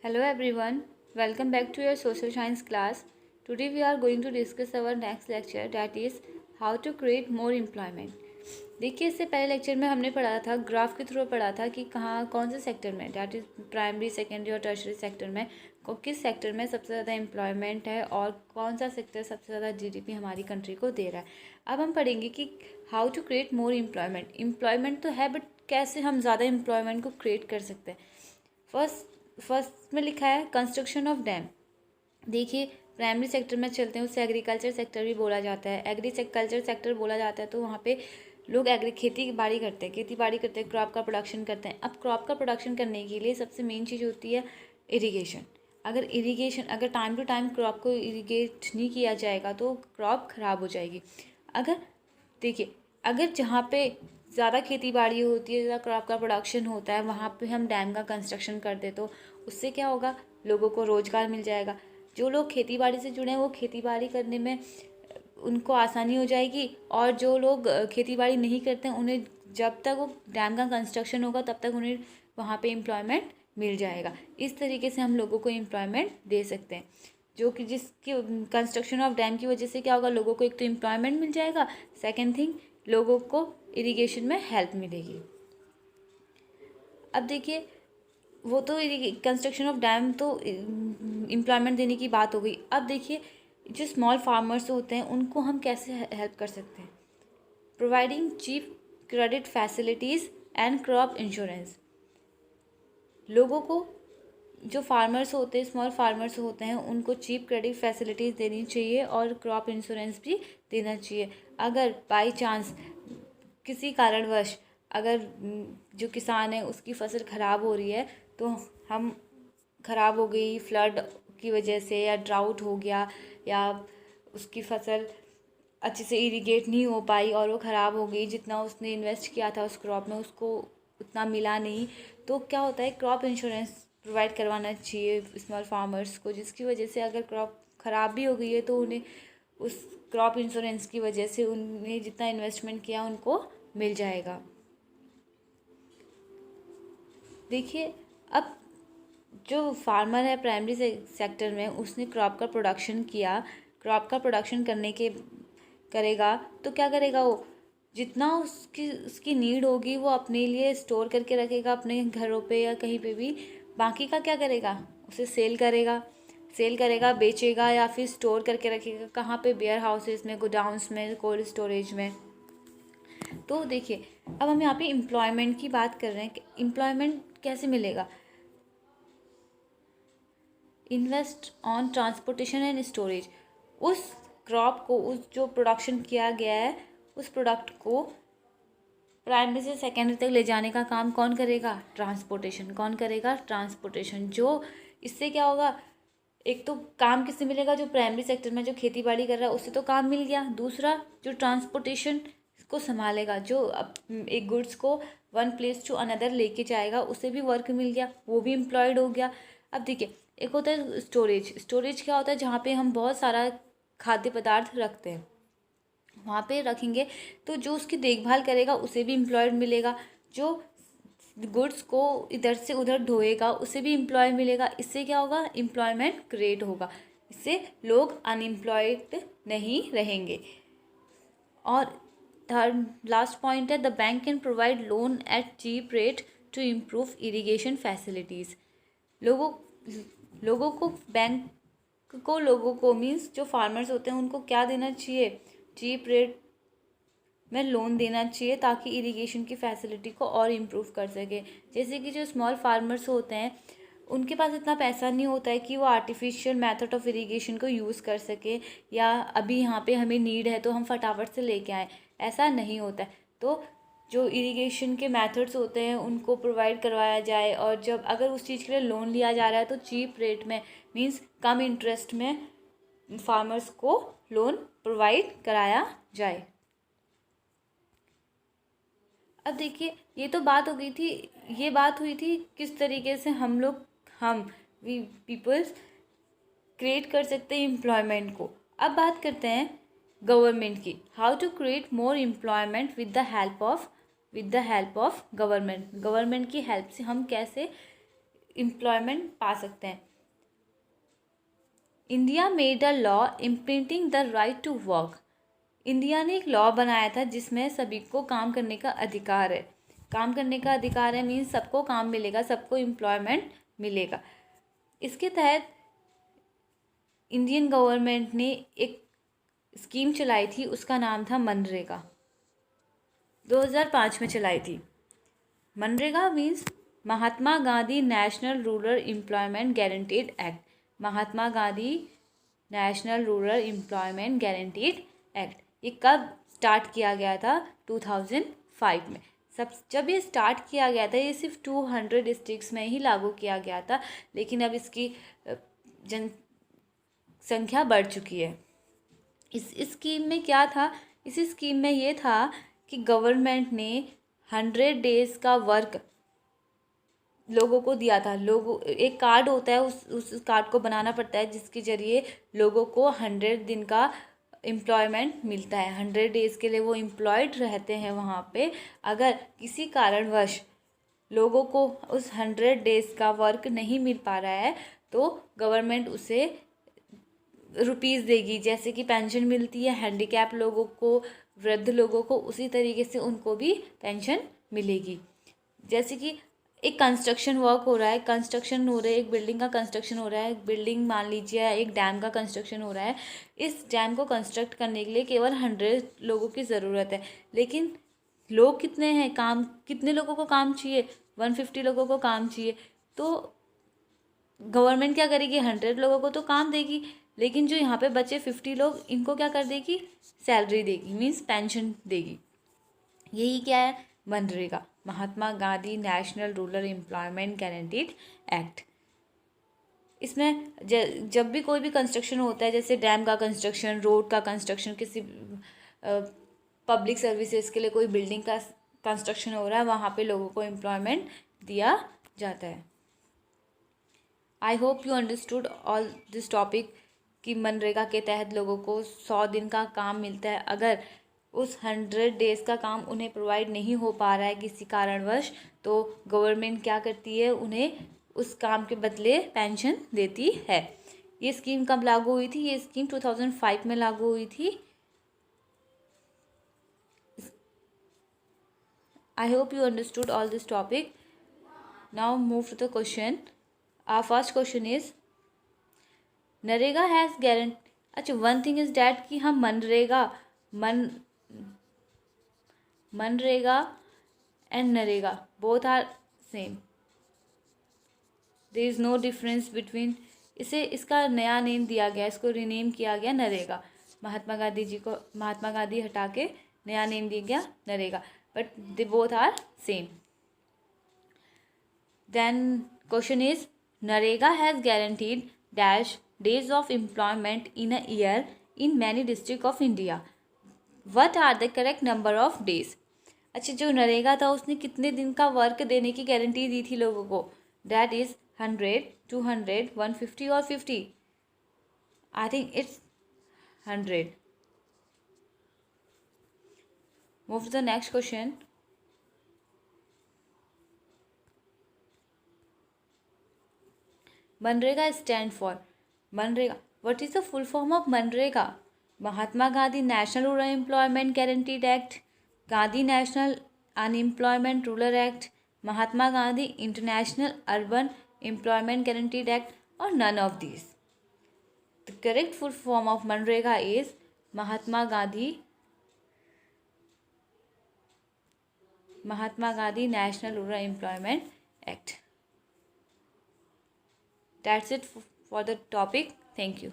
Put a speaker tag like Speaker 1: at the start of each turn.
Speaker 1: Hello everyone, welcome back to your social science class. Today we are going to discuss our next lecture, that is how to create more employment. देखिए, इससे पहले lecture में हमने पढ़ा था, graph के through पढ़ा था कि कहाँ कौन से सेक्टर में, डैट इज़ प्राइमरी, सेकेंडरी और टर्शरी सेक्टर में किस सेक्टर में सबसे ज़्यादा एम्प्लॉयमेंट है और कौन सा सेक्टर सबसे ज़्यादा जीडीपी हमारी कंट्री को दे रहा है. अब हम पढ़ेंगे कि how to create more employment. Employment तो है, बट कैसे हम ज़्यादा एम्प्लॉयमेंट को क्रिएट कर सकते हैं. फर्स्ट में लिखा है कंस्ट्रक्शन ऑफ डैम. देखिए, प्राइमरी सेक्टर में चलते हैं, उससे एग्रीकल्चर सेक्टर भी बोला जाता है. एग्रीकल्चर सेक्टर बोला जाता है तो वहाँ पे लोग खेती बाड़ी करते हैं, क्रॉप का प्रोडक्शन करते हैं. अब क्रॉप का प्रोडक्शन करने के लिए सबसे मेन चीज़ होती है इरिगेशन. अगर टाइम टू टाइम क्रॉप को इरिगेट नहीं किया जाएगा तो क्रॉप ख़राब हो जाएगी. अगर जहाँ पे ज़्यादा खेती बाड़ी होती है, ज़्यादा क्रॉप का प्रोडक्शन होता है, वहाँ पे हम डैम का कंस्ट्रक्शन कर दे तो उससे क्या होगा, लोगों को रोज़गार मिल जाएगा. जो लोग खेती बाड़ी से जुड़े हैं वो खेती बाड़ी करने में उनको आसानी हो जाएगी, और जो लोग खेती बाड़ी नहीं करते हैं उन्हें जब तक वो डैम का कंस्ट्रक्शन होगा तब तक उन्हें वहाँ पे एम्प्लॉयमेंट मिल जाएगा. इस तरीके से हम लोगों को एम्प्लॉयमेंट दे सकते हैं, जो कि जिसकी कंस्ट्रक्शन ऑफ डैम की वजह से क्या होगा, लोगों को एक तो एम्प्लॉयमेंट मिल जाएगा, सेकेंड थिंग लोगों को इरिगेशन में हेल्प मिलेगी. अब देखिए, वो तो कंस्ट्रक्शन ऑफ डैम तो एम्प्लॉयमेंट देने की बात हो गई. अब देखिए, जो स्मॉल फार्मर्स होते हैं उनको हम कैसे हेल्प कर सकते हैं. Providing cheap credit facilities and crop insurance. लोगों को, जो फार्मर्स होते हैं, स्मॉल फार्मर्स होते हैं, उनको चीप क्रेडिट फैसिलिटीज़ देनी चाहिए और क्रॉप इंश्योरेंस भी देना चाहिए. अगर बाई चांस किसी कारणवश अगर जो किसान है उसकी फसल ख़राब हो रही है, तो हम ख़राब हो गई फ्लड की वजह से, या ड्राउट हो गया, या उसकी फसल अच्छे से इरिगेट नहीं हो पाई और वो ख़राब हो गई, जितना उसने इन्वेस्ट किया था उस क्रॉप में उसको उतना मिला नहीं, तो क्या होता है, क्रॉप इंश्योरेंस प्रोवाइड करवाना चाहिए स्मॉल फार्मर्स को, जिसकी वजह से अगर क्रॉप ख़राब भी हो गई है तो उन्हें उस क्रॉप इंश्योरेंस की वजह से उन्हें जितना इन्वेस्टमेंट किया उनको मिल जाएगा. देखिए, अब जो फार्मर है प्राइमरी सेक्टर में, उसने क्रॉप का प्रोडक्शन किया, क्रॉप का प्रोडक्शन करेगा तो क्या करेगा, वो जितना उसकी नीड होगी वो अपने लिए स्टोर करके रखेगा अपने घरों पे या कहीं पे भी. बाकी का क्या करेगा, उसे सेल करेगा, बेचेगा, या फिर स्टोर करके रखेगा. कहाँ पे, वेयर हाउसेस में, गोडाउंस में, कोल्ड स्टोरेज में. तो देखिए, अब हम यहाँ पे एम्प्लॉयमेंट की बात कर रहे हैं कि एम्प्लॉयमेंट कैसे मिलेगा. Invest on transportation and storage. उस क्रॉप को, उस जो प्रोडक्शन किया गया है, उस प्रोडक्ट को प्राइमरी से सेकेंडरी तक ले जाने का काम कौन करेगा, ट्रांसपोर्टेशन. जो इससे क्या होगा, एक तो काम किससे मिलेगा, जो प्राइमरी सेक्टर में जो खेती बाड़ी कर रहा है उससे तो काम मिल गया. दूसरा, जो ट्रांसपोर्टेशन को संभालेगा, जो एक गुड्स को वन प्लेस टू अनदर लेके जाएगा, उसे भी वर्क मिल गया, वो भी एम्प्लॉयड हो गया. अब देखिए, एक होता है स्टोरेज क्या होता है, जहाँ पे हम बहुत सारा खाद्य पदार्थ रखते हैं, वहाँ पे रखेंगे तो जो उसकी देखभाल करेगा उसे भी एम्प्लॉयड मिलेगा. जो गुड्स को इधर से उधर ढोएगा उसे भी एम्प्लॉय मिलेगा. इससे क्या होगा, एम्प्लॉयमेंट क्रिएट होगा. इससे लोग अनएम्प्लॉयड नहीं रहेंगे. और थर्ड लास्ट पॉइंट है, the bank can provide loan at cheap rate to improve irrigation facilities. लोगों को मीन्स जो फार्मर्स होते हैं उनको क्या देना चाहिए, चीप रेट में लोन देना चाहिए ताकि इरिगेशन की फैसिलिटी को और इम्प्रूव कर सके. जैसे कि जो स्मॉल फार्मर्स होते हैं उनके पास इतना पैसा नहीं होता है कि वो आर्टिफिशियल मेथड ऑफ इरिगेशन को यूज़ कर सके, या अभी यहाँ पे हमें नीड है तो हम फटाफट से लेके आएँ, ऐसा नहीं होता है. तो जो इरिगेशन के मेथड्स होते हैं उनको प्रोवाइड करवाया जाए, और जब अगर उस चीज़ के लिए लोन लिया जा रहा है तो चीप रेट में, मीन्स कम इंटरेस्ट में फार्मर्स को लोन प्रोवाइड कराया जाए. अब देखिए, ये तो बात हुई थी किस तरीके से हम पीपल्स क्रिएट कर सकते हैं एम्प्लॉयमेंट को. अब बात करते हैं गवर्नमेंट की. How to create more employment with the help of government. Government की हेल्प से हम कैसे एम्प्लॉयमेंट पा सकते हैं। India made a law imprinting the right to work. India ने एक लॉ बनाया था जिसमें सभी को काम करने का अधिकार है। काम करने का अधिकार है मीन्स सबको काम मिलेगा, सबको एम्प्लॉयमेंट मिलेगा। इसके तहत इंडियन गवर्नमेंट ने एक स्कीम चलाई थी, उसका नाम था मनरेगा। 2005 में चलाई थी। मनरेगा means Mahatma Gandhi national rural employment guaranteed act. Mahatma Gandhi national rural employment guaranteed act. ये कब स्टार्ट किया गया था? 2005 में। जब ये स्टार्ट किया गया था ये सिर्फ 200 डिस्ट्रिक्ट्स में ही लागू किया गया था, लेकिन अब इसकी जनसंख्या बढ़ चुकी है। इस स्कीम में क्या था? इस स्कीम में ये था कि गवर्नमेंट ने 100 डेज़ का वर्क लोगों को दिया था। लोगों एक कार्ड होता है, उस कार्ड को बनाना पड़ता है जिसके ज़रिए लोगों को 100 दिन का एम्प्लॉयमेंट मिलता है। 100 डेज़ के लिए वो एम्प्लॉयड रहते हैं वहाँ पे। अगर किसी कारणवश लोगों को उस 100 डेज़ का वर्क नहीं मिल पा रहा है तो गवर्नमेंट उसे रुपीज़ देगी। जैसे कि पेंशन मिलती है हैंडीकैप लोगों को, वृद्ध लोगों को, उसी तरीके से उनको भी पेंशन मिलेगी। जैसे कि एक कंस्ट्रक्शन वर्क हो रहा है, कंस्ट्रक्शन हो रहा है, एक बिल्डिंग का कंस्ट्रक्शन हो रहा है, बिल्डिंग मान लीजिए एक डैम का कंस्ट्रक्शन हो रहा है। इस डैम को कंस्ट्रक्ट करने के लिए केवल 100 लोगों की ज़रूरत है, लेकिन लोग कितने हैं? काम कितने लोगों को काम चाहिए? 150 लोगों को काम चाहिए। तो गवर्नमेंट क्या करेगी? 100 लोगों को तो काम देगी, लेकिन जो यहाँ पे बचे 50 लोग, इनको क्या कर देगी? सैलरी देगी, मीन्स पेंशन देगी। यही क्या है? मनरेगा, Mahatma Gandhi national rural employment guaranteed act. इसमें जब भी कोई भी कंस्ट्रक्शन होता है, जैसे डैम का कंस्ट्रक्शन, रोड का कंस्ट्रक्शन, किसी पब्लिक सर्विसेज के लिए कोई बिल्डिंग का कंस्ट्रक्शन हो रहा है, वहाँ पे लोगों को एम्प्लॉयमेंट दिया जाता है। आई hope you understood all this topic कि मनरेगा के तहत लोगों को 100 दिन का काम मिलता है। अगर उस 100 डेज़ का काम उन्हें प्रोवाइड नहीं हो पा रहा है किसी कारणवश, तो गवर्नमेंट क्या करती है? उन्हें उस काम के बदले पेंशन देती है। ये स्कीम कब लागू हुई थी? ये स्कीम 2005 में लागू हुई थी। I hope you understood all this topic. Now move to the question. Our first question is NREGA has guarantee. अच्छा, वन थिंग इज डैट कि हम MNREGA and NREGA both are same. There is no difference between. इसका नया name दिया गया, इसको rename किया गया नरेगा। महात्मा गांधी हटा के नया नेम दिया गया NREGA, but they both are same. Then question is NREGA has guaranteed dash days of employment in a year in many districts of India. What are the correct number of days? अच्छा, जो नरेगा था उसने कितने दिन का वर्क देने की गारंटी दी थी लोगों को? That is 100, 200, 150 और 50. I think it's 100. Move to the next question. मनरेगा stand for. मनरेगा, what is the full form of मनरेगा? Mahatma Gandhi national rural employment guaranteed act, Gandhi national unemployment rural act, Mahatma Gandhi international urban employment guaranteed act, और none of these. The correct full form of मनरेगा is Mahatma Gandhi national rural employment act. That's it for the topic. Thank you.